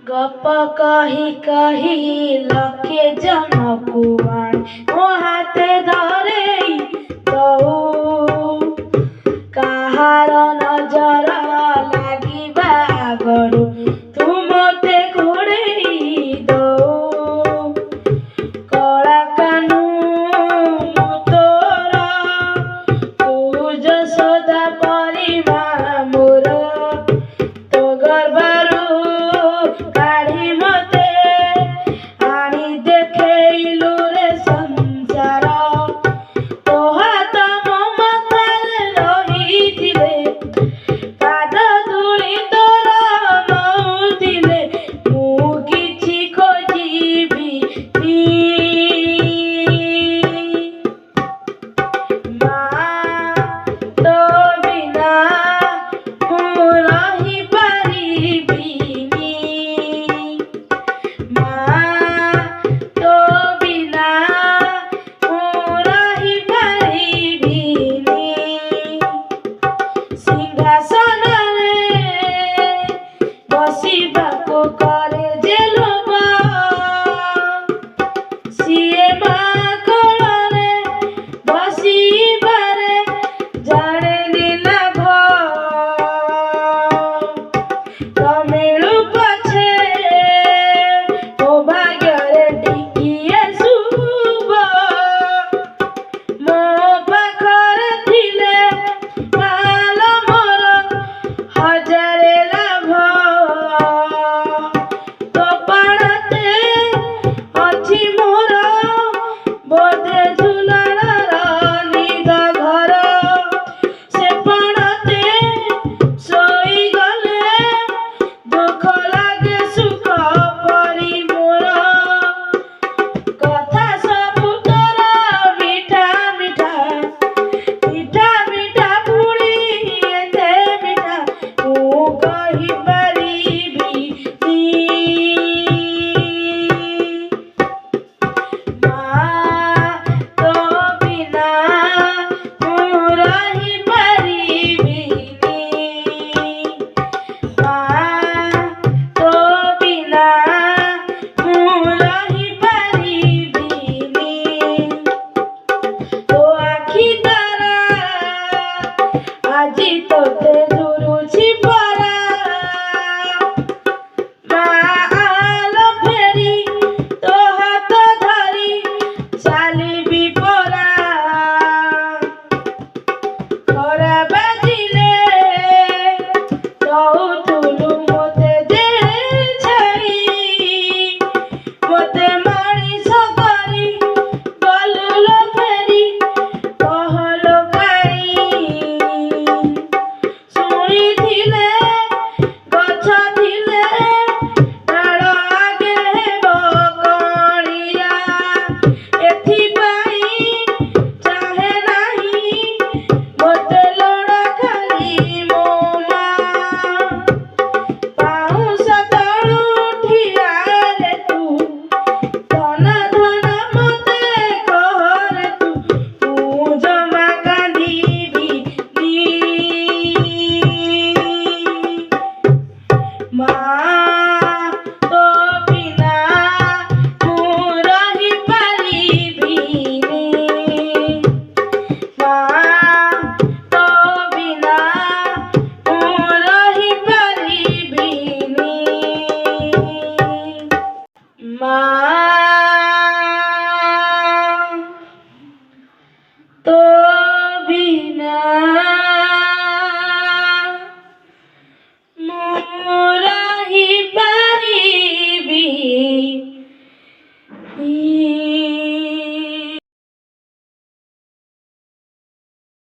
गप कही कही लखे जनकु आण मो हाथे धरे दऊ काहार नजर लागिबा गरु तू मते घोड़ेई दऊ कला कानू मु तोर तू जसोदा परिमा मोर तो गर्भरू काढ़ी मते आनी देखेलु रे संसार तो हाथ मो माथारे रहिथिले पाद धूली तोर नउथिले मु किछि खोजिबी मा तो बिना मु रही पारिबिनी मा तो बिना मु रही पारिबिनी सिंहासନରେ बसिबाको करे जे लोभ सिए मा कोଳରେ बसिबारे ଜାଣେନି ଲାଭ ତମିଳୁ ପଛେ ମୋ ଭାଗ୍ୟରେ ଟିକିଏ ଶୁଭ ମୋ ପାଖରେ ଥିଲେ ମାଲ ମୋର ହଜାରେ ଲାଭ ତୋ ପାଣତେ ଅଛି ମୋର ବୋଧେ ଝୁଲଣର ନିଦ ଘର ସେ ପାଣତେ ଶୋଇଗଲେ ଦୁଃଖ ଲାଗେ ସୁଖ ପରି ମୋର କଥା ସବୁ ତୋର ମିଠା ମିଠା ମିଠା ମିଠା ପୁଣି ଏତେ ମିଠା ମୁଁ କହିପାରିବିନି ମା ତୋ ବିନା ମୁଁ ରହିପାରିବିନି ମା ତୋ ବିନା ମୁଁ ରହିପାରିବିନି ତୋ ଆଖି ତାରା ଆଜି ତୋତେ ଝୁରୁଛି ପରା ମା ଆଲ ଫେରି ତୋ ହାତ ଧରି ଚାଲିବି ପରା ଖରା ବାଜିଲେ କହୁଥିଲୁ ମୋତେ ଯେ ଛାଇ ମୋତେ ମଣିଷ କରି ଗଲୁ ଲୋ ଫେରି କହଲୋ କାଇଁ ଶୁଣିଥିଲେ ଗଛ ଥିଲେ ଡାଳ ଆଗେ ହେବ କଅଁଳିଆ ଏଥିପାଇଁ ଚାହେଁ ନାହିଁ ମୋତେ ଲୋଡ଼ା ଖାଲି ମୋ ମା ପାଉଁଶ ତଳୁ ଠିଆରେ ତୁ ଧନ ଧନ ମୋତେ କହରେ ତୁ ମୁଁ ଜମା କାନ୍ଦିବିନି ମା